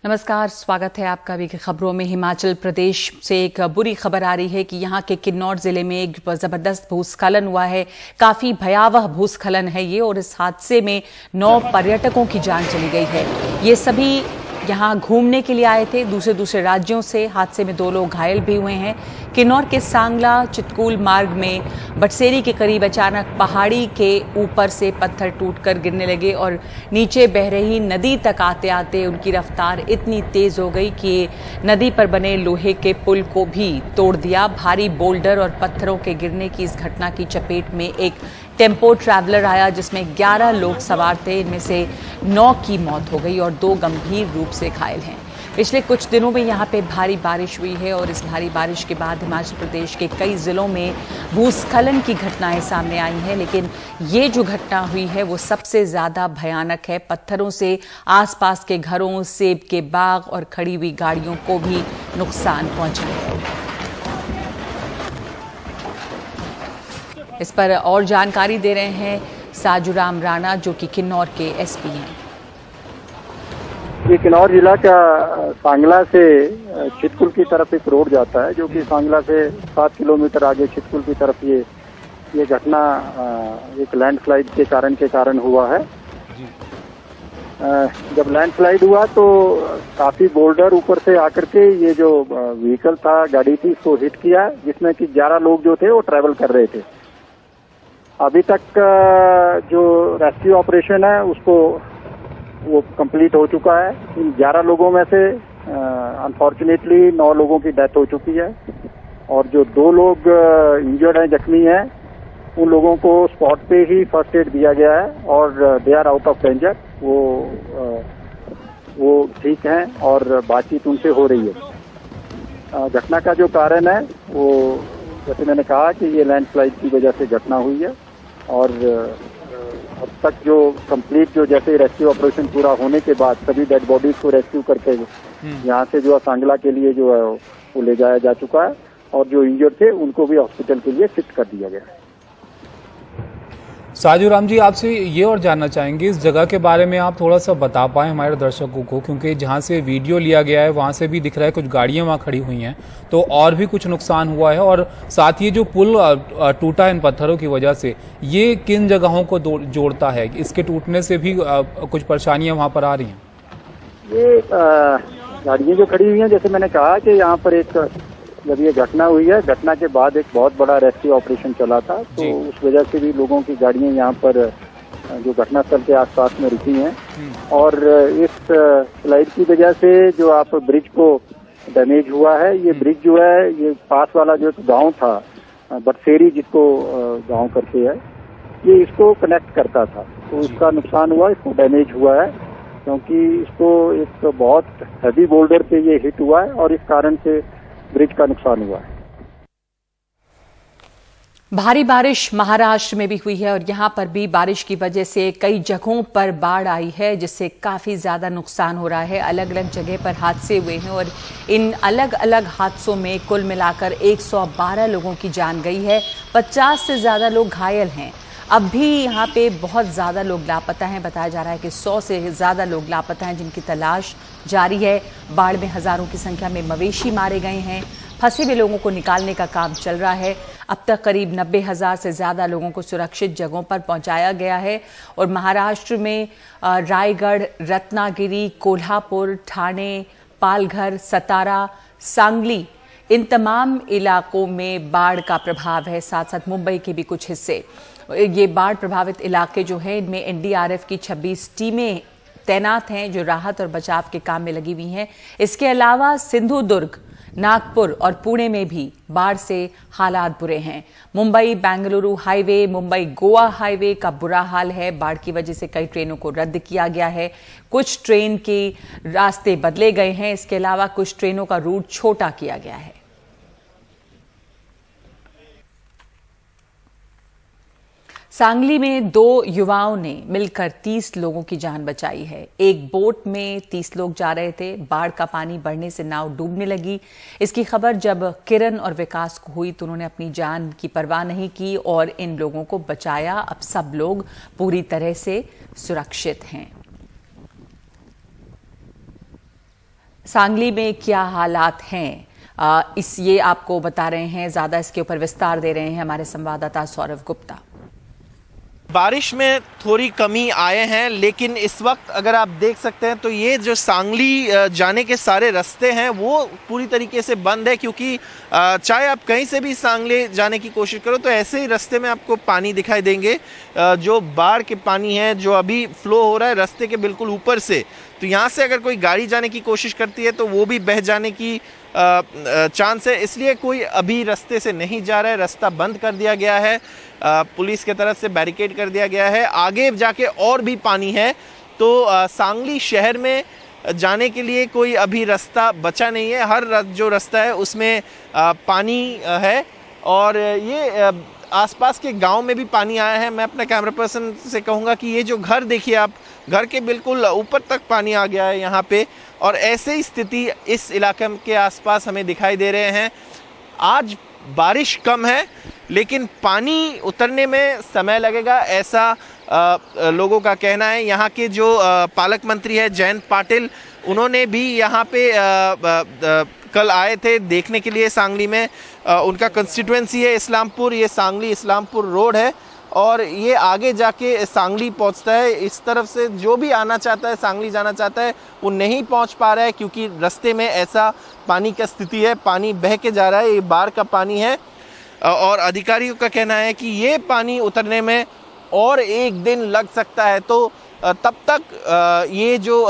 नमस्कार, स्वागत है आपका भी खबरों में। हिमाचल प्रदेश से एक बुरी खबर आ रही है कि यहाँ के किन्नौर जिले में एक जबरदस्त भूस्खलन हुआ है। काफी भयावह भूस्खलन है ये, और इस हादसे में 9 पर्यटकों की जान चली गई है। ये सभी यहाँ घूमने के लिए आए थे दूसरे राज्यों से। हादसे में 2 लोग घायल भी हुए हैं। किन्नौर के सांगला चितकुल मार्ग में बटसेरी के करीब अचानक पहाड़ी के ऊपर से पत्थर टूटकर गिरने लगे और नीचे बह रही नदी तक आते आते उनकी रफ्तार इतनी तेज हो गई कि नदी पर बने लोहे के पुल को भी तोड़ दिया। भारी बोल्डर और पत्थरों के गिरने की इस घटना की चपेट में एक टेम्पो ट्रैवलर आया जिसमें 11 लोग सवार थे। इनमें से 9 की मौत हो गई और 2 गंभीर रूप से घायल हैं। पिछले कुछ दिनों में यहाँ पे भारी बारिश हुई है और इस भारी बारिश के बाद हिमाचल प्रदेश के कई जिलों में भूस्खलन की घटनाएं सामने आई हैं, लेकिन ये जो घटना हुई है वो सबसे ज्यादा भयानक है। पत्थरों से आसपास के घरों, सेब के बाग और खड़ी हुई गाड़ियों को भी नुकसान पहुंचा है। इस पर और जानकारी दे रहे हैं साजूराम राणा, जो कि किन्नौर के एसपी हैं। ये किन्नौर जिला का सांगला से चितकुल की तरफ एक रोड जाता है, जो कि सांगला से 7 किलोमीटर आगे चितकुल की तरफ ये घटना एक लैंडस्लाइड के कारण हुआ है। जब लैंडस्लाइड हुआ तो काफी बोल्डर ऊपर से आकर के ये जो व्हीकल था, गाड़ी थी, इसको हिट किया, जिसमें कि 11 लोग जो थे वो ट्रैवल कर रहे थे। अभी तक जो रेस्क्यू ऑपरेशन है वो कंप्लीट हो चुका है। इन 11 लोगों में से अनफॉर्चुनेटली 9 लोगों की डेथ हो चुकी है और जो 2 लोग इंजर्ड हैं, जख्मी हैं, उन लोगों को स्पॉट पे ही फर्स्ट एड दिया गया है और they are out of danger. वो ठीक हैं और बातचीत उनसे हो रही है। घटना का जो कारण है वो जैसे मैंने कहा कि ये लैंडस्लाइड की वजह से घटना हुई है और अब तक जो कंप्लीट जो जैसे रेस्क्यू ऑपरेशन पूरा होने के बाद सभी डेड बॉडीज को रेस्क्यू करके यहाँ से जो सांगला के लिए जो है वो ले जाया जा चुका है और जो इंजर्ड थे उनको भी हॉस्पिटल के लिए शिफ्ट कर दिया गया है। साजूराम जी, आपसे ये और जानना चाहेंगे इस जगह के बारे में, आप थोड़ा सा बता पाएं हमारे दर्शकों को, क्योंकि जहां से वीडियो लिया गया है वहां से भी दिख रहा है कुछ गाड़ियां वहां खड़ी हुई हैं, तो और भी कुछ नुकसान हुआ है। और साथ ही जो पुल टूटा इन पत्थरों की वजह से, ये किन जगहों को जोड़ता है? इसके टूटने से भी कुछ परेशानियां वहां पर आ रही हैं? ये गाड़ियां जो खड़ी हुई हैं, जैसे मैंने कहा कि यहाँ पर जब ये घटना हुई है, घटना के बाद एक बहुत बड़ा रेस्क्यू ऑपरेशन चला था, तो उस वजह से भी लोगों की गाड़ियां यहाँ पर जो घटनास्थल के आसपास में रुकी हैं और इस स्लाइड की वजह से जो आप ब्रिज को डैमेज हुआ है, ये ब्रिज जो है ये पास वाला जो गांव था बटसेरी, जिसको गांव करके है, ये इसको कनेक्ट करता था, तो इसका नुकसान हुआ, इसको डैमेज हुआ है क्योंकि इसको एक बहुत हैवी बोल्डर पे ये हिट हुआ है और इस कारण से ब्रिज का नुकसान हुआ है। भारी बारिश महाराष्ट्र में भी हुई है और यहां पर भी बारिश की वजह से कई जगहों पर बाढ़ आई है, जिससे काफी ज्यादा नुकसान हो रहा है। अलग अलग जगह पर हादसे हुए हैं और इन अलग अलग हादसों में कुल मिलाकर 112 लोगों की जान गई है। 50 से ज्यादा लोग घायल हैं। अब भी यहाँ पे बहुत ज़्यादा लोग लापता हैं। बताया जा रहा है कि 100 से ज़्यादा लोग लापता हैं, जिनकी तलाश जारी है। बाढ़ में हज़ारों की संख्या में मवेशी मारे गए हैं। फंसे हुए लोगों को निकालने का काम चल रहा है। अब तक करीब 90,000 से ज़्यादा लोगों को सुरक्षित जगहों पर पहुँचाया गया है और महाराष्ट्र में रायगढ़, रत्नागिरी, कोल्हापुर, ठाणे, पालघर, सतारा, सांगली, इन तमाम इलाकों में बाढ़ का प्रभाव है। साथ साथ मुंबई के भी कुछ हिस्से, ये बाढ़ प्रभावित इलाके जो हैं, इनमें एनडीआरएफ की 26 टीमें तैनात हैं जो राहत और बचाव के काम में लगी हुई हैं। इसके अलावा सिंधुदुर्ग, नागपुर और पुणे में भी बाढ़ से हालात बुरे हैं। मुंबई बेंगलुरु हाईवे, मुंबई गोवा हाईवे का बुरा हाल है। बाढ़ की वजह से कई ट्रेनों को रद्द किया गया है। कुछ ट्रेन के रास्ते बदले गए हैं। इसके अलावा कुछ ट्रेनों का रूट छोटा किया गया है। सांगली में 2 युवाओं ने मिलकर 30 लोगों की जान बचाई है। एक बोट में 30 लोग जा रहे थे। बाढ़ का पानी बढ़ने से नाव डूबने लगी। इसकी खबर जब किरण और विकास को हुई तो उन्होंने अपनी जान की परवाह नहीं की और इन लोगों को बचाया। अब सब लोग पूरी तरह से सुरक्षित हैं। सांगली में क्या हालात हैं, ये आपको बता रहे हैं, ज्यादा इसके ऊपर विस्तार दे रहे हैं हमारे संवाददाता सौरभ गुप्ता। बारिश में थोड़ी कमी आए हैं, लेकिन इस वक्त अगर आप देख सकते हैं तो ये जो सांगली जाने के सारे रास्ते हैं वो पूरी तरीके से बंद है, क्योंकि चाहे आप कहीं से भी सांगली जाने की कोशिश करो तो ऐसे ही रास्ते में आपको पानी दिखाई देंगे। जो बाढ़ के पानी है जो अभी फ्लो हो रहा है रास्ते के बिल्कुल ऊपर से, तो यहाँ से अगर कोई गाड़ी जाने की कोशिश करती है तो वो भी बह जाने की चांस है, इसलिए कोई अभी रास्ते से नहीं जा रहा है। रास्ता बंद कर दिया गया है, पुलिस के तरफ से बैरिकेड कर दिया गया है। आगे जाके और भी पानी है, तो सांगली शहर में जाने के लिए कोई अभी रास्ता बचा नहीं है। हर जो रास्ता है उसमें पानी है, और ये आसपास के गांव में भी पानी आया है। मैं अपने कैमरा पर्सन से कहूँगा कि ये जो घर देखिए आप, घर के बिल्कुल ऊपर तक पानी आ गया है यहाँ पे, और ऐसे ही स्थिति इस इलाके के आसपास हमें दिखाई दे रहे हैं। आज बारिश कम है, लेकिन पानी उतरने में समय लगेगा, ऐसा लोगों का कहना है। यहाँ के जो पालक मंत्री है जयंत पाटिल, उन्होंने भी यहाँ पे कल आए थे देखने के लिए सांगली में। उनका कंस्टिट्यूएंसी है इस्लामपुर, ये सांगली इस्लामपुर रोड है, और ये आगे जाके सांगली पहुंचता है। इस तरफ से जो भी आना चाहता है, सांगली जाना चाहता है, वो नहीं पहुंच पा रहा है, क्योंकि रास्ते में ऐसा पानी का स्थिति है, पानी बह के जा रहा है, ये बाढ़ का पानी है। और अधिकारियों का कहना है कि ये पानी उतरने में और एक दिन लग सकता है, तो तब तक ये जो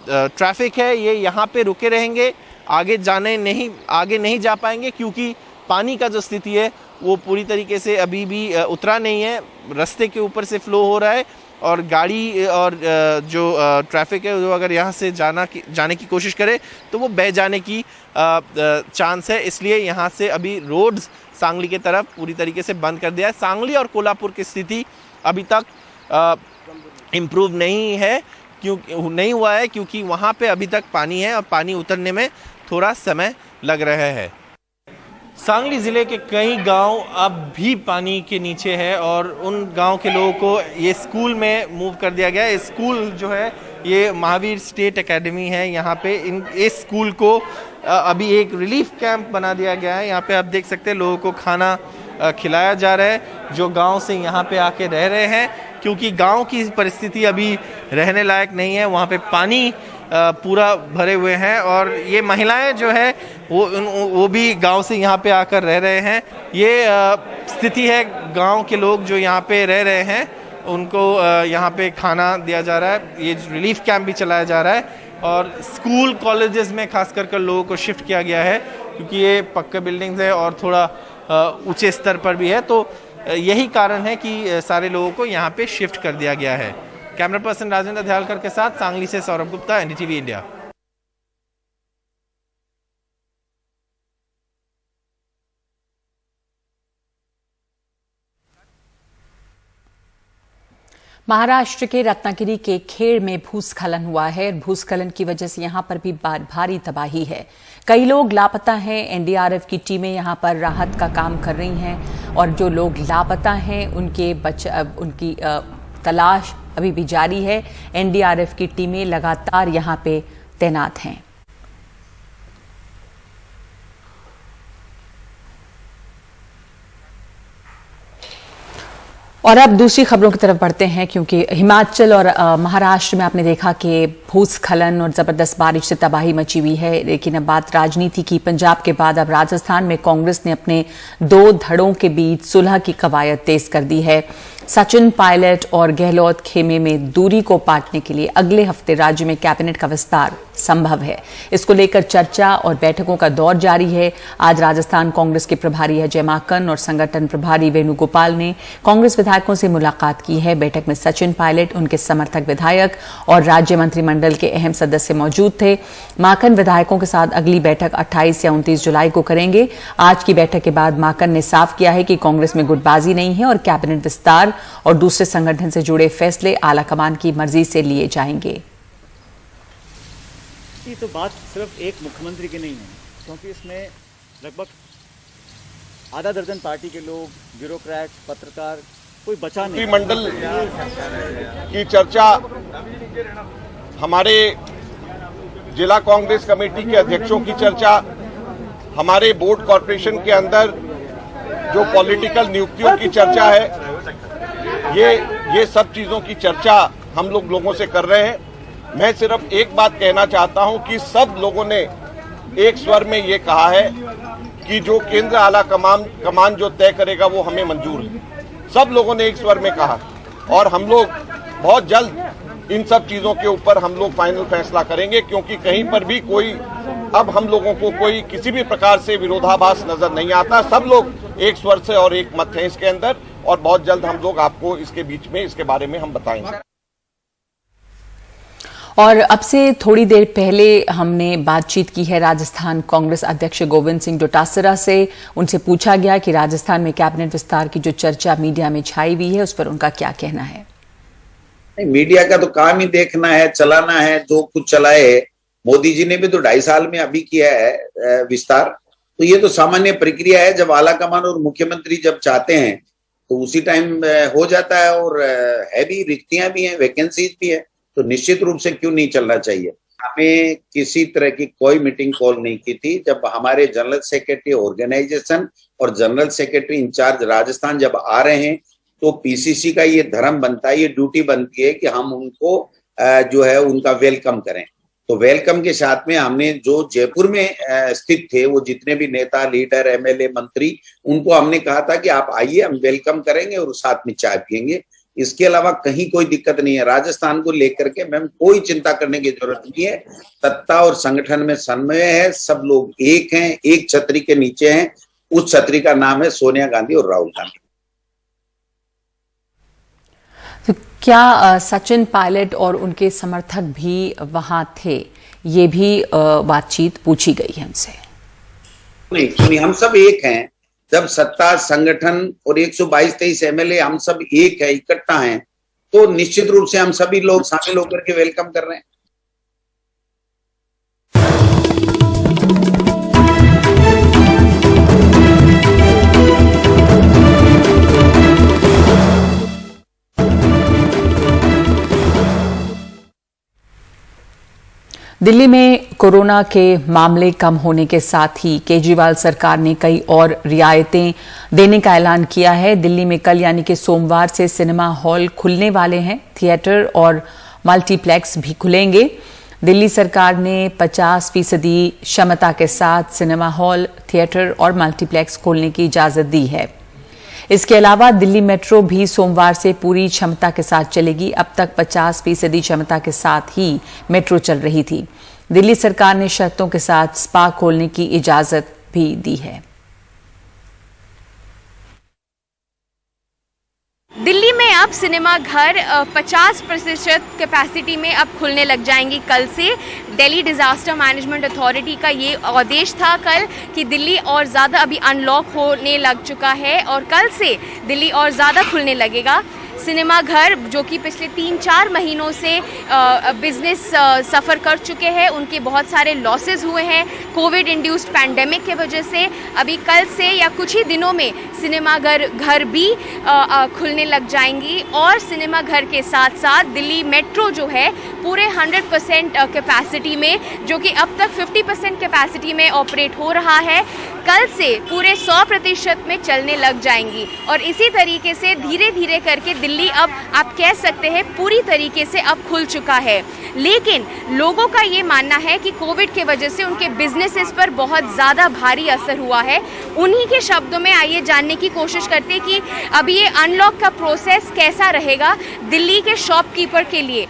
ट्रैफिक है ये यहाँ पे रुके रहेंगे, आगे नहीं जा पाएंगे, क्योंकि पानी का जो स्थिति है वो पूरी तरीके से अभी भी उतरा नहीं है। रास्ते के ऊपर से फ्लो हो रहा है, और गाड़ी और जो ट्रैफिक है, जो अगर यहाँ से जाने की कोशिश करे तो वो बह जाने की चांस है। इसलिए यहाँ से अभी रोड्स सांगली के तरफ पूरी तरीके से बंद कर दिया है। सांगली और कोल्हापुर की स्थिति अभी तक इम्प्रूव नहीं हुआ है, क्योंकि वहाँ पे अभी तक पानी है, और पानी उतरने में थोड़ा समय लग रहा है। सांगली ज़िले के कई गांव अब भी पानी के नीचे है, और उन गांव के लोगों को ये स्कूल में मूव कर दिया गया है। स्कूल जो है ये महावीर स्टेट एकेडमी है, यहाँ पे इस स्कूल को अभी एक रिलीफ कैंप बना दिया गया है। यहाँ पे आप देख सकते हैं लोगों को खाना खिलाया जा रहा है जो गांव से यहाँ पे आके रह रहे हैं, क्योंकि गांव की परिस्थिति अभी रहने लायक नहीं है। वहाँ पे पानी पूरा भरे हुए हैं, और ये महिलाएं जो है वो भी गांव से यहाँ पे आकर रह रहे हैं। ये स्थिति है, गांव के लोग जो यहाँ पे रह रहे हैं उनको यहाँ पे खाना दिया जा रहा है। ये रिलीफ कैंप भी चलाया जा रहा है, और स्कूल कॉलेजेस में खास कर लोगों को शिफ्ट किया गया है, क्योंकि ये पक्के बिल्डिंग्स है और थोड़ा ऊंचे स्तर पर भी है, तो यही कारण है कि सारे लोगों को यहाँ पे शिफ्ट कर दिया गया है। कैमरा पर्सन राजेंद्र ध्यालकर के साथ सांगली से सौरभ गुप्ता, एनडीटीवी इंडिया। महाराष्ट्र के रत्नागिरी के खेड़ में भूस्खलन हुआ है। भूस्खलन की वजह से यहां पर भी भारी तबाही है। कई लोग लापता हैं। एनडीआरएफ की टीमें यहां पर राहत का काम कर रही हैं, और जो लोग लापता हैं उनकी तलाश अभी भी जारी है। एनडीआरएफ की टीमें लगातार यहां पे तैनात हैं। और अब दूसरी खबरों की तरफ बढ़ते हैं, क्योंकि हिमाचल और महाराष्ट्र में आपने देखा कि भूस्खलन और जबरदस्त बारिश से तबाही मची हुई है। लेकिन अब बात राजनीति की। पंजाब के बाद अब राजस्थान में कांग्रेस ने अपने दो धड़ों के बीच सुलह की कवायद तेज कर दी है। सचिन पायलट और गहलोत खेमे में दूरी को पाटने के लिए अगले हफ्ते राज्य में कैबिनेट का विस्तार संभव है। इसको लेकर चर्चा और बैठकों का दौर जारी है। आज राजस्थान कांग्रेस के प्रभारी अजय माकन और संगठन प्रभारी वेणुगोपाल ने कांग्रेस विधायकों से मुलाकात की है। बैठक में सचिन पायलट, उनके समर्थक विधायक और राज्य मंत्रिमंडल के अहम सदस्य मौजूद थे। माकन विधायकों के साथ अगली बैठक 28 या 29 जुलाई को करेंगे। आज की बैठक के बाद माकन ने साफ किया है कि कांग्रेस में गुटबाजी नहीं है और कैबिनेट विस्तार और दूसरे संगठन से जुड़े फैसले आलाकमान की मर्जी से लिए जाएंगे। ये तो बात सिर्फ एक मुख्यमंत्री की नहीं है, क्योंकि इसमें लगभग आधा दर्जन पार्टी के लोग, ब्यूरोक्रेट, पत्रकार, कोई बचा नहीं। मंत्रिमंडल की चर्चा हमारे जिला कांग्रेस कमेटी के अध्यक्षों की चर्चा, हमारे बोर्ड कॉर्पोरेशन के अंदर जो पॉलिटिकल नियुक्तियों की चर्चा है, ये सब चीजों की चर्चा हम लोगों से कर रहे हैं। मैं सिर्फ एक बात कहना चाहता हूं कि सब लोगों ने एक स्वर में ये कहा है कि जो केंद्र आला कमान जो तय करेगा वो हमें मंजूर है। सब लोगों ने एक स्वर में कहा और हम लोग बहुत जल्द इन सब चीजों के ऊपर हम लोग फाइनल फैसला करेंगे, क्योंकि कहीं पर भी कोई अब हम लोगों को कोई किसी भी प्रकार से विरोधाभास नजर नहीं आता। सब लोग एक स्वर से और एक मत है इसके अंदर, और बहुत जल्द हम लोग आपको इसके बीच में इसके बारे में हम बताएंगे। और अब से थोड़ी देर पहले हमने बातचीत की है राजस्थान कांग्रेस अध्यक्ष गोविंद सिंह डोटासरा से। उनसे पूछा गया कि राजस्थान में कैबिनेट विस्तार की जो चर्चा मीडिया में छाई हुई है उस पर उनका क्या कहना है। नहीं, मीडिया का तो काम ही देखना है, चलाना है, जो कुछ चलाए। मोदी जी ने भी तो 2.5 साल में अभी किया है विस्तार, तो ये तो सामान्य प्रक्रिया है। जब आलाकमान और मुख्यमंत्री जब चाहते हैं तो उसी टाइम हो जाता है, और है भी, रिक्तियां भी हैं, वैकेंसीज भी है, तो निश्चित रूप से क्यों नहीं चलना चाहिए। हमें किसी तरह की कोई मीटिंग कॉल नहीं की थी। जब हमारे जनरल सेक्रेटरी ऑर्गेनाइजेशन और जनरल सेक्रेटरी इंचार्ज राजस्थान जब आ रहे हैं तो पीसीसी का ये धर्म बनता है, ये ड्यूटी बनती है कि हम उनको जो है उनका वेलकम करें। तो वेलकम के साथ में हमने जो जयपुर में स्थित थे वो जितने भी नेता, लीडर, एमएलए, मंत्री, उनको हमने कहा था कि आप आइए, हम वेलकम करेंगे और साथ में चाय पियेंगे। इसके अलावा कहीं कोई दिक्कत नहीं है। राजस्थान को लेकर के मैम कोई चिंता करने की जरूरत नहीं है। सत्ता और संगठन में समन्वय है, सब लोग एक हैं, एक छतरी के नीचे हैं। उस छतरी का नाम है सोनिया गांधी और राहुल गांधी। तो क्या सचिन पायलट और उनके समर्थक भी वहां थे, ये भी बातचीत पूछी गई है उनसे। नहीं, हम सब एक हैं। जब सत्ता, संगठन और 122-23 एमएलए हम सब एक है, इकट्ठा हैं, तो निश्चित रूप से हम सभी लोग शामिल होकर के वेलकम कर रहे हैं। दिल्ली में कोरोना के मामले कम होने के साथ ही केजरीवाल सरकार ने कई और रियायतें देने का ऐलान किया है। दिल्ली में कल यानी कि सोमवार से सिनेमा हॉल खुलने वाले हैं, थिएटर और मल्टीप्लेक्स भी खुलेंगे। दिल्ली सरकार ने 50% क्षमता के साथ सिनेमा हॉल, थिएटर और मल्टीप्लेक्स खोलने की इजाजत दी है। इसके अलावा दिल्ली मेट्रो भी सोमवार से पूरी क्षमता के साथ चलेगी। अब तक 50% क्षमता के साथ ही मेट्रो चल रही थी। दिल्ली सरकार ने शर्तों के साथ स्पा खोलने की इजाजत भी दी है। दिल्ली में अब सिनेमा घर 50% कैपेसिटी में अब खुलने लग जाएंगी कल से। दिल्ली डिजास्टर मैनेजमेंट अथॉरिटी का ये आदेश था कल कि दिल्ली और ज़्यादा अभी अनलॉक होने लग चुका है और कल से दिल्ली और ज़्यादा खुलने लगेगा। सिनेमा घर जो कि पिछले 3-4 महीनों से बिजनेस सफ़र कर चुके हैं, उनके बहुत सारे लॉसेस हुए हैं कोविड इंड्यूस्ड पैंडेमिक के वजह से। अभी कल से या कुछ ही दिनों में सिनेमा घर भी खुलने लग जाएंगी और सिनेमा घर के साथ साथ दिल्ली मेट्रो जो है पूरे 100% कैपेसिटी में, जो कि अब तक 50% कैपेसिटी में ऑपरेट हो रहा है, कल से पूरे 100% में चलने लग जाएंगी। और इसी तरीके से धीरे धीरे करके दिल्ली अब आप कह सकते हैं पूरी तरीके से अब खुल चुका है। लेकिन लोगों का ये मानना है कि कोविड के वजह से उनके बिजनेसेस पर बहुत ज़्यादा भारी असर हुआ है। उन्हीं के शब्दों में आइए जानने की कोशिश करते हैं कि अभी ये अनलॉक का प्रोसेस कैसा रहेगा दिल्ली के शॉपकीपर के लिए।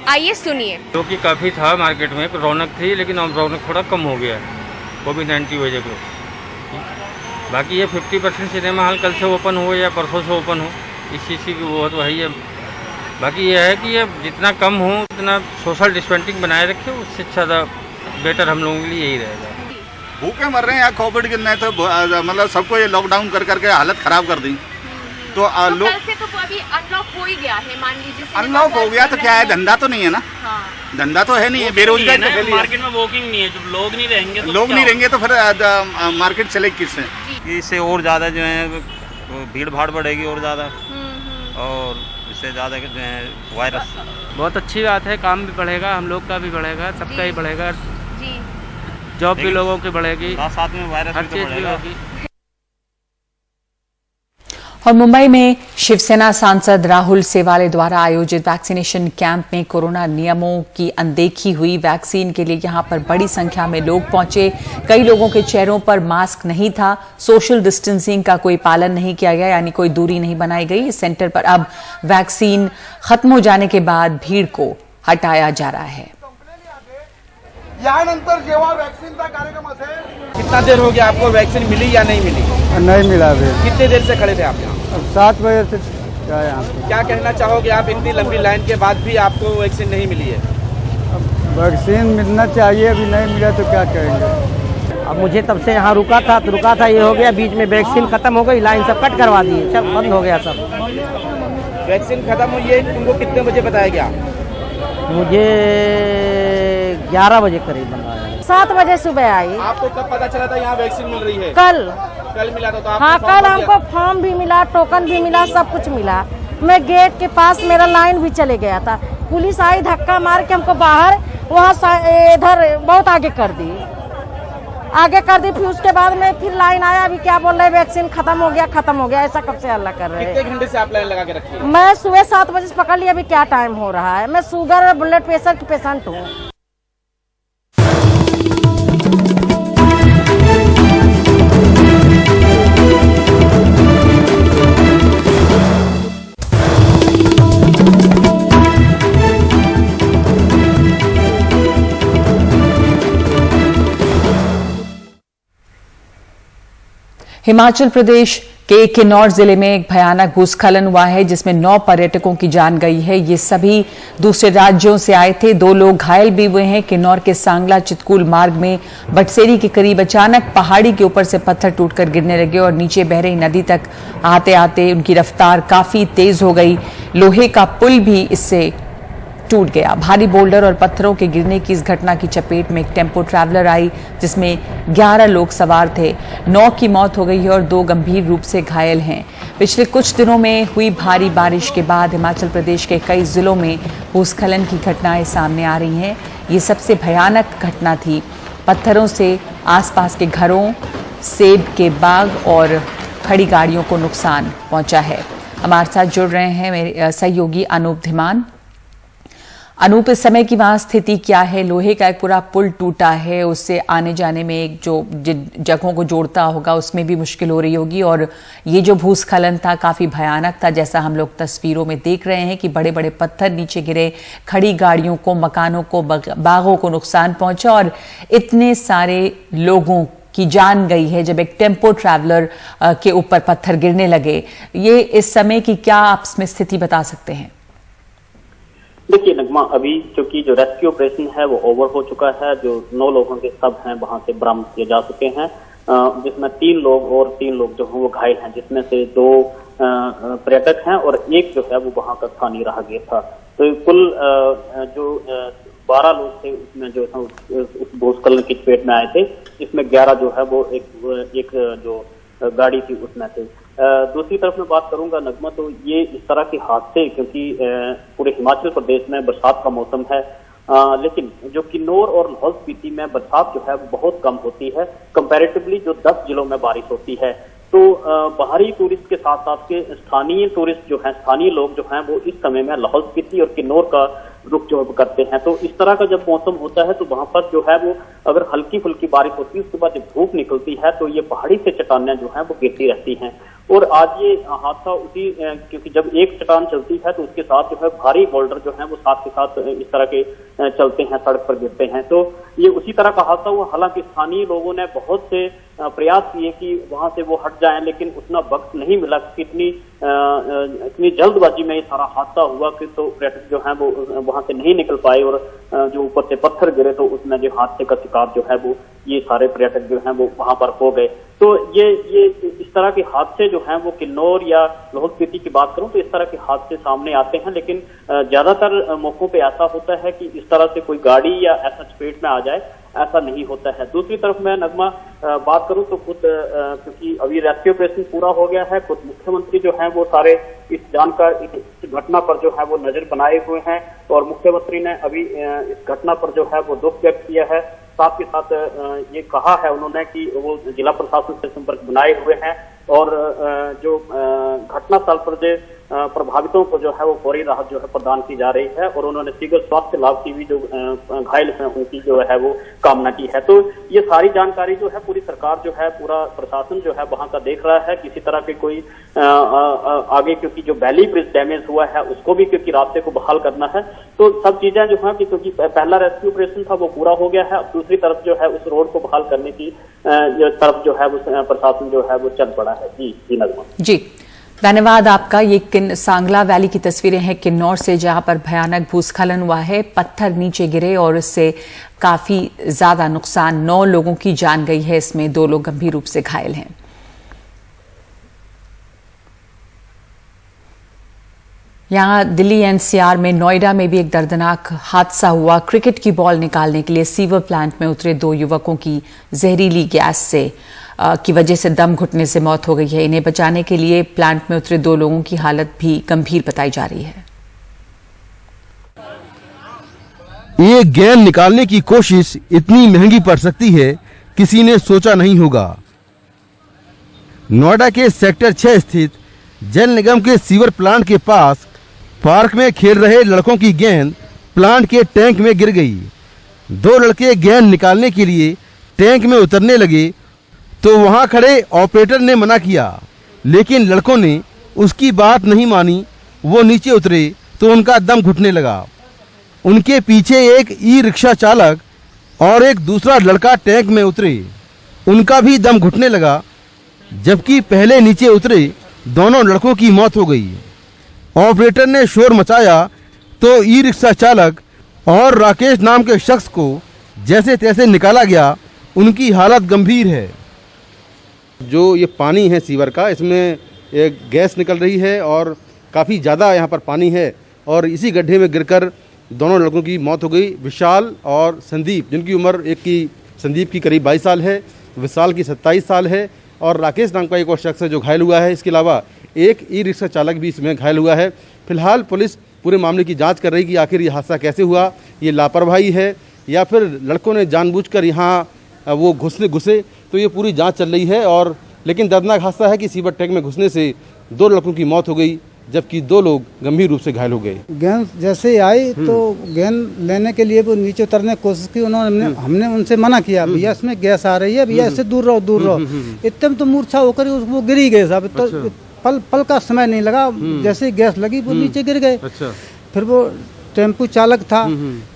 आइए सुनिए। जो कि काफ़ी था मार्केट में रौनक थी, लेकिन अब रौनक थोड़ा कम हो गया है कोविड-19 वजह से। बाकी ये 50% सिनेमा हॉल कल से ओपन हो या परसों से ओपन हो, इस चीज़ की वो तो वही है। बाकी ये है कि ये जितना कम हो उतना सोशल डिस्टेंसिंग बनाए रखे, उससे ज़्यादा बेटर हम लोगों के लिए यही रहेगा। भूखे मर रहे हैं यार कोविड के, नहीं तो मतलब सबको ये लॉकडाउन कर करके हालत ख़राब कर दी। तो लोग कल से तो अभी अनलॉक हो ही गया है, मान लीजिए अनलॉक हो गया तो क्या है, धंधा तो नहीं है ना। हाँ। धंधा तो है नहीं, बेरोजगारी तो फैली है। मार्केट में वॉकिंग नहीं है, जब लोग नहीं रहेंगे तो फिर मार्केट चलेगी किससे। इससे और ज़्यादा जो है भीड़ भाड़ बढ़ेगी और ज़्यादा, और इससे ज़्यादा वायरस। बहुत अच्छी बात है, काम भी बढ़ेगा, हम लोग का भी बढ़ेगा, सबका ही बढ़ेगा जी। जॉब भी लोगों की बढ़ेगी, साथ में वायरस हर चीज़ भी होगी। और मुंबई में शिवसेना सांसद राहुल सेवाले द्वारा आयोजित वैक्सीनेशन कैंप में कोरोना नियमों की अनदेखी हुई। वैक्सीन के लिए यहां पर बड़ी संख्या में लोग पहुंचे। कई लोगों के चेहरों पर मास्क नहीं था, सोशल डिस्टेंसिंग का कोई पालन नहीं किया गया, यानी कोई दूरी नहीं बनाई गई। इस सेंटर पर अब वैक्सीन खत्म हो जाने के बाद भीड़ को हटाया जा रहा है। कितना देर हो गया आपको वैक्सीन मिली या नहीं मिली? नहीं मिला अभी। कितने देर से खड़े थे आप यहाँ? 7 बजे से यहाँ पे। क्या कहना चाहोगे आप, इतनी लंबी लाइन के बाद भी आपको वैक्सीन नहीं मिली है? वैक्सीन मिलना चाहिए, अभी नहीं मिला तो क्या करेंगे। अब मुझे तब से यहाँ रुका था, ये हो गया, बीच में वैक्सीन खत्म हो गई, लाइन सब कट करवा दी, सब बंद हो गया सब। वैक्सीन खत्म हुई है, तुमको कितने बजे बताया गया? मुझे 11 बजे करीब बनवाया। 7 बजे सुबह आई। आपको कब पता चला था यहाँ वैक्सीन मिल रही है? कल मिला था तो हाँ, कल हमको फॉर्म भी मिला, टोकन भी मिला, सब कुछ मिला। मैं गेट के पास, मेरा लाइन भी चले गया था, पुलिस आई धक्का मार के हमको बाहर, वहाँ इधर बहुत आगे कर दी। फिर उसके बाद में फिर लाइन आया, अभी क्या बोल रहे वैक्सीन खत्म हो गया, ऐसा कब से हल्ला कर रहे हैं। कितने घंटे से आप लाइन लगा के रखी है? मैं सुबह 7 बजे से पकड़ लिया, अभी क्या टाइम हो रहा है। मैं शुगर और ब्लड प्रेशर की पेशेंट हूँ। हिमाचल प्रदेश के किन्नौर जिले में एक भयानक भूस्खलन हुआ है, जिसमें 9 पर्यटकों की जान गई है। ये सभी दूसरे राज्यों से आए थे। 2 लोग घायल भी हुए हैं। किन्नौर के सांगला चितकुल मार्ग में बटसेरी के करीब अचानक पहाड़ी के ऊपर से पत्थर टूटकर गिरने लगे और नीचे बह रही नदी तक आते आते उनकी रफ्तार काफी तेज हो गई। लोहे का पुल भी इससे टूट गया। भारी बोल्डर और पत्थरों के गिरने की इस घटना की चपेट में एक टेम्पो ट्रैवलर आई, जिसमें 11 लोग सवार थे। 9 की मौत हो गई है और 2 गंभीर रूप से घायल हैं। पिछले कुछ दिनों में हुई भारी बारिश के बाद हिमाचल प्रदेश के कई जिलों में भूस्खलन की घटनाएं सामने आ रही हैं। ये सबसे भयानक घटना थी। पत्थरों से आसपास के घरों, सेब के बाग और खड़ी गाड़ियों को नुकसान पहुंचा है। हमारे साथ जुड़ रहे हैं मेरे सहयोगी अनूप धीमान। अनूप, इस समय की वहां स्थिति क्या है? लोहे का एक पूरा पुल टूटा है, उससे आने जाने में एक जो जगहों को जोड़ता होगा उसमें भी मुश्किल हो रही होगी, और ये जो भूस्खलन था काफी भयानक था, जैसा हम लोग तस्वीरों में देख रहे हैं कि बड़े बड़े पत्थर नीचे गिरे, खड़ी गाड़ियों को, मकानों को, बागों को नुकसान पहुंचा और इतने सारे लोगों की जान गई है जब एक टेम्पो ट्रैवलर के ऊपर पत्थर गिरने लगे। ये इस समय की क्या आप इसमें स्थिति बता सकते हैं? देखिए नगमा, अभी चूंकि जो रेस्क्यू ऑपरेशन है वो ओवर हो चुका है। जो 9 लोगों के शव हैं वहां से बरामद किए जा चुके हैं, जिसमें 3 लोग जो हैं वो घायल हैं, जिसमें से 2 पर्यटक हैं और एक जो है वो वहां का स्थानीय राहगीर था। तो कुल जो 12 लोग थे उसमें जो है उस भूस्खलन की चपेट में आए थे, इसमें 11 जो है वो एक जो गाड़ी थी उसमें थे। दूसरी तरफ मैं बात करूंगा नगमा, तो ये इस तरह के हादसे, क्योंकि पूरे हिमाचल प्रदेश में बरसात का मौसम है, लेकिन जो किन्नौर और लाहौल स्पीति में बरसात जो है वो बहुत कम होती है कंपैरेटिवली जो 10 जिलों में बारिश होती है। तो बाहरी टूरिस्ट के साथ साथ के स्थानीय टूरिस्ट जो हैं, स्थानीय लोग जो हैं वो इस समय में लाहौल स्पीति और किन्नौर का रुख जो करते हैं। तो इस तरह का जब मौसम होता है तो वहां पर जो है वो अगर हल्की फुल्की बारिश होती है, उसके बाद जब धूप निकलती है तो ये पहाड़ी से चट्टानें जो हैं वो गिरती रहती हैं। और आज ये हादसा उसी, क्योंकि जब एक चट्टान चलती है तो उसके साथ जो है भारी बोल्डर जो है वो साथ के साथ इस तरह के चलते हैं, सड़क पर गिरते हैं। तो ये उसी तरह का हादसा हुआ। हालांकि स्थानीय लोगों ने बहुत से प्रयास किए कि वहां से वो हट जाएं, लेकिन उतना वक्त नहीं मिला कि इतनी जल्दबाजी में ये सारा हादसा हुआ कि तो पर्यटक जो है वो वहां से नहीं निकल पाए और जो ऊपर से पत्थर गिरे तो उसमें जो हादसे का शिकार जो है वो ये सारे पर्यटक जो हैं वो वहां पर हो गए। तो ये इस तरह के हादसे जो हैं वो किन्नौर या लाहौल स्पीति की बात करूं तो इस तरह के हादसे सामने आते हैं, लेकिन ज्यादातर मौकों पे ऐसा होता है कि इस तरह से कोई गाड़ी या ऐसा चपेट में आ जाए, ऐसा नहीं होता है। दूसरी तरफ मैं नगमा बात करूं तो खुद क्योंकि अभी रेस्क्यू ऑपरेशन पूरा हो गया है, खुद मुख्यमंत्री जो हैं वो सारे इस घटना पर जो है वो नजर बनाए हुए हैं और मुख्यमंत्री ने अभी इस घटना पर जो है वो दुख व्यक्त किया है। साथ ही साथ ये कहा है उन्होंने कि वो जिला प्रशासन से संपर्क बनाए हुए हैं और जो घटना स्थल पर जो प्रभावितों को जो है वो फौरी राहत जो है प्रदान की जा रही है और उन्होंने शीघ्र स्वास्थ्य लाभ की भी जो घायल हैं उनकी जो है वो कामना की है। तो ये सारी जानकारी जो है पूरी सरकार जो है पूरा प्रशासन जो है वहां का देख रहा है। किसी तरह के कोई आगे क्योंकि जो वैली ब्रिज डैमेज हुआ है उसको भी क्योंकि रास्ते को बहाल करना है तो सब चीजें जो है क्योंकि पहला रेस्क्यू ऑपरेशन था वो पूरा हो गया है। अब दूसरी तरफ जो है उस रोड को बहाल करने की तरफ जो है वो प्रशासन जो है वो चल पड़ा है। जी नगमा जी धन्यवाद आपका। ये सांगला वैली की तस्वीरें हैं किन्नौर से, जहां पर भयानक भूस्खलन हुआ है, पत्थर नीचे गिरे और इससे काफी ज्यादा नुकसान, 9 लोगों की जान गई है, इसमें 2 लोग गंभीर रूप से घायल हैं। यहां दिल्ली एनसीआर में नोएडा में भी एक दर्दनाक हादसा हुआ। क्रिकेट की बॉल निकालने के लिए सीवर प्लांट में उतरे 2 युवकों की जहरीली गैस से की वजह से दम घुटने से मौत हो गई है। इन्हें बचाने के लिए प्लांट में उतरे 2 लोगों की हालत भी गंभीर बताई जा रही है। ये गैस निकालने की कोशिश इतनी महंगी पड़ सकती है किसी ने सोचा नहीं होगा। नोएडा के सेक्टर 6 स्थित जल निगम के सीवर प्लांट के पास पार्क में खेल रहे लड़कों की गेंद प्लांट के टैंक में गिर गई। 2 लड़के गेंद निकालने के लिए टैंक में उतरने लगे तो वहां खड़े ऑपरेटर ने मना किया, लेकिन लड़कों ने उसकी बात नहीं मानी। वो नीचे उतरे तो उनका दम घुटने लगा। उनके पीछे एक ई रिक्शा चालक और एक दूसरा लड़का टैंक में उतरे, उनका भी दम घुटने लगा। जबकि पहले नीचे उतरे दोनों लड़कों की मौत हो गई। ऑपरेटर ने शोर मचाया तो ई रिक्शा चालक और राकेश नाम के शख्स को जैसे तैसे निकाला गया। उनकी हालत गंभीर है। जो ये पानी है सीवर का, इसमें एक गैस निकल रही है और काफ़ी ज़्यादा यहाँ पर पानी है और इसी गड्ढे में गिरकर दोनों लड़कों की मौत हो गई। विशाल और संदीप, जिनकी उम्र एक की संदीप की करीब 22 साल है, विशाल की 27 साल है और राकेश नाम का एक और शख्स है जो घायल हुआ है। इसके अलावा एक ई रिक्शा चालक भी इसमें घायल हुआ है। फिलहाल पुलिस पूरे मामले की जाँच कर रही है कि आखिर ये हादसा कैसे हुआ, ये लापरवाही है या फिर लड़कों ने जानबूझकर यहाँ वो घुसे, तो ये पूरी जांच चल रही है। और लेकिन दर्दनाक हादसा है कि सीवर टैंक में घुसने से 2 लड़कों की मौत हो गई जबकि 2 लोग गंभीर रूप से घायल हो गए। गेंद जैसे ही आई तो गेंद लेने के लिए वो नीचे उतरने की कोशिश की। हमने उनसे मना किया, भैया इसमें गैस आ रही है, भैया इससे दूर रहो। इतने में तो मूर्छा होकर वो गिर ही गए साहब। तो पल का समय नहीं लगा, जैसे गैस लगी वो नीचे गिर गए। फिर वो टेम्पू चालक था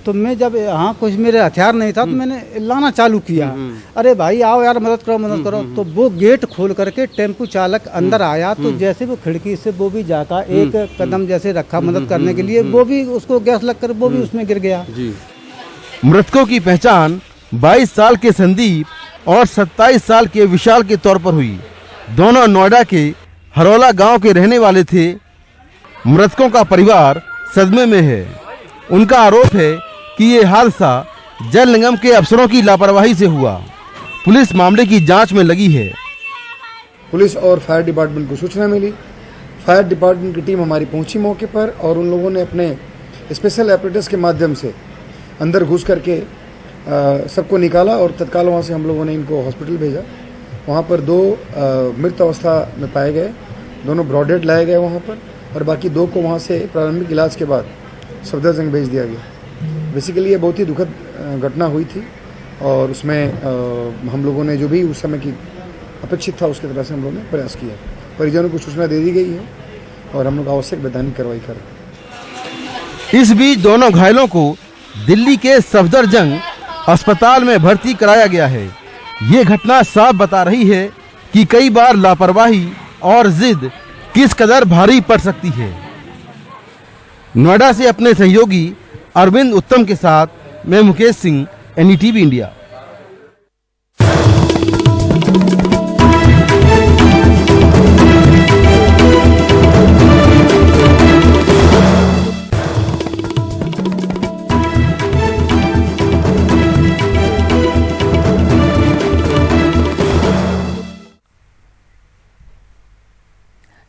तो मैं जब यहाँ कुछ मेरे हथियार नहीं था तो मैंने लाना चालू किया, अरे भाई आओ यार मदद करो। तो वो गेट खोल करके टेम्पू चालक अंदर आया तो जैसे वो खिड़की से वो भी जाता, एक कदम जैसे रखा मदद करने के लिए, वो भी उसको गैस लगकर वो भी उसमें गिर गया। मृतकों की पहचान 22 साल के संदीप और 27 साल के विशाल के तौर पर हुई। दोनों नोएडा के हरौला गांव के रहने वाले थे। मृतकों का परिवार सदमे में है। उनका आरोप है कि ये हादसा जल निगम के अफसरों की लापरवाही से हुआ। पुलिस मामले की जांच में लगी है। पुलिस और फायर डिपार्टमेंट को सूचना मिली। फायर डिपार्टमेंट की टीम हमारी पहुंची मौके पर और उन लोगों ने अपने स्पेशल ऑपरेटर्स के माध्यम से अंदर घुस करके सबको निकाला और तत्काल वहाँ से हम लोगों ने इनको हॉस्पिटल भेजा। वहाँ पर 2 मृत अवस्था में पाए गए, दोनों ब्रॉड डेड लाए गए वहाँ पर और बाकी 2 को वहाँ से प्रारंभिक इलाज के बाद सफदरजंग भेज दिया गया। बेसिकली ये बहुत ही दुखद घटना हुई थी और उसमें हम लोगों ने जो भी उस समय की अपेक्षित था उसकी तरह से हम लोगों ने प्रयास किया। परिजनों को सूचना दे दी गई है और हम लोग आवश्यक वैधानिक कार्रवाई कर रहे हैं। इस बीच दोनों घायलों को दिल्ली के सफदरजंग अस्पताल में भर्ती कराया गया है। ये घटना साफ बता रही है कि कई बार लापरवाही और जिद किस कदर भारी पड़ सकती है। नोएडा से अपने सहयोगी अरविंद उत्तम के साथ मैं मुकेश सिंह, एनडीटीवी इंडिया।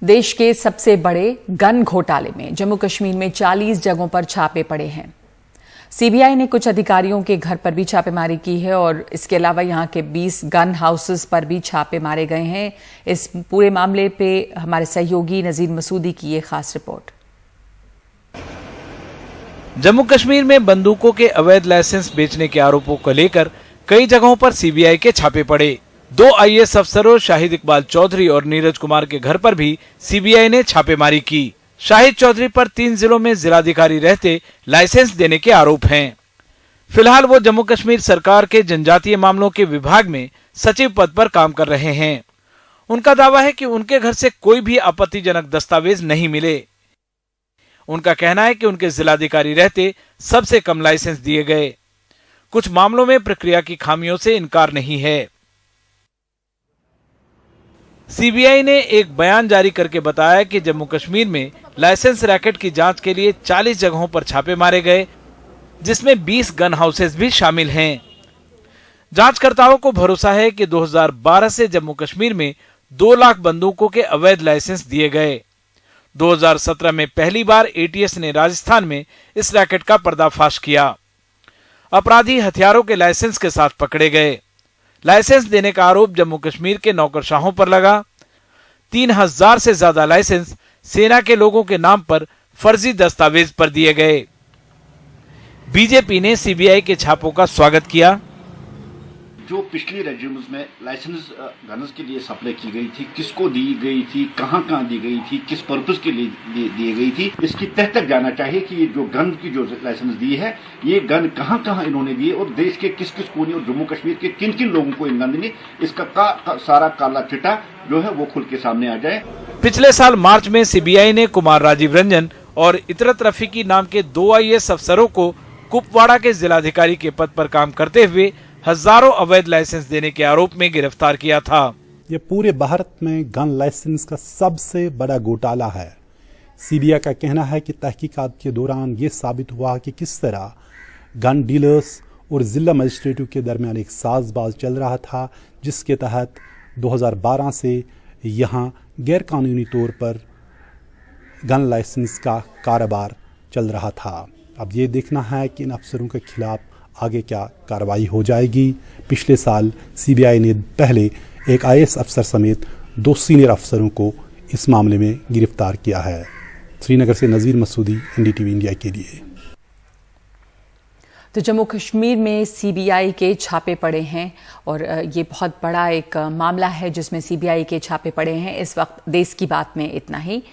देश के सबसे बड़े गन घोटाले में जम्मू कश्मीर में 40 जगहों पर छापे पड़े हैं। सीबीआई ने कुछ अधिकारियों के घर पर भी छापेमारी की है और इसके अलावा यहां के 20 गन हाउसेस पर भी छापे मारे गए हैं। इस पूरे मामले पे हमारे सहयोगी नजीर मसूदी की ये खास रिपोर्ट। जम्मू कश्मीर में बंदूकों के अवैध लाइसेंस बेचने के आरोपों को लेकर कई जगहों पर सीबीआई के छापे पड़े। 2 आईएएस अफसरों शाहिद इकबाल चौधरी और नीरज कुमार के घर पर भी सीबीआई ने छापेमारी की। शाहिद चौधरी पर 3 जिलों में जिलाधिकारी रहते लाइसेंस देने के आरोप हैं। फिलहाल वो जम्मू कश्मीर सरकार के जनजातीय मामलों के विभाग में सचिव पद पर काम कर रहे हैं। उनका दावा है कि उनके घर से कोई भी आपत्तिजनक दस्तावेज नहीं मिले। उनका कहना है कि उनके जिलाधिकारी रहते सबसे कम लाइसेंस दिए गए। कुछ मामलों में प्रक्रिया की खामियों से इनकार नहीं है। सीबीआई ने एक बयान जारी करके बताया कि जम्मू कश्मीर में लाइसेंस रैकेट की जांच के लिए 40 जगहों पर छापे मारे गए, जिसमें 20 गन हाउसेस भी शामिल हैं। जांचकर्ताओं को भरोसा है कि 2012 से जम्मू कश्मीर में 2 लाख बंदूकों के अवैध लाइसेंस दिए गए। 2017 में पहली बार एटीएस ने राजस्थान में इस रैकेट का पर्दाफाश किया। अपराधी हथियारों के लाइसेंस के साथ पकड़े गए। लाइसेंस देने का आरोप जम्मू कश्मीर के नौकरशाहों पर लगा। 3000 से ज्यादा लाइसेंस सेना के लोगों के नाम पर फर्जी दस्तावेज पर दिए गए। बीजेपी ने सीबीआई के छापों का स्वागत किया। जो पिछली रेजिम्स में लाइसेंस गन्स के लिए सप्लाई की गई थी, किसको दी गई थी, कहां दी गई थी, किस पर्पस के लिए दी गई थी, इसकी तह तक जाना चाहिए कि ये जो गन की जो लाइसेंस दी है, ये गन कहां इन्होंने दिए और देश के किस कोने और जम्मू कश्मीर के किन लोगों को इन गन दी, इसका सारा काला चिट्टा जो है वो खुल के सामने आ जाए। पिछले साल मार्च में सीबीआई ने कुमार राजीव रंजन और इतरत रफीकी नाम के 2 आईएएस अफसरों को कुपवाड़ा के जिलाधिकारी के पद पर काम करते हुए हजारों अवैध लाइसेंस देने के आरोप में गिरफ्तार किया था। ये पूरे भारत में गन लाइसेंस का सबसे बड़ा घोटाला है। सीबीआई का कहना है कि तहकीकात के दौरान ये साबित हुआ कि किस तरह गन डीलर्स और जिला मजिस्ट्रेटों के दरमियान एक साजबाज चल रहा था, जिसके तहत 2012 से यहाँ गैरकानूनी तौर पर गन लाइसेंस का कारोबार चल रहा था। अब ये देखना है कि इन अफसरों के खिलाफ आगे क्या कार्रवाई हो जाएगी। पिछले साल सीबीआई ने पहले एक आईएएस अफसर समेत 2 सीनियर अफसरों को इस मामले में गिरफ्तार किया है। श्रीनगर से नजीर मसूदी, एनडीटीवी इंडिया के लिए। तो जम्मू कश्मीर में सीबीआई के छापे पड़े हैं और ये बहुत बड़ा एक मामला है जिसमें सीबीआई के छापे पड़े हैं। इस वक्त देश की बात में इतना ही।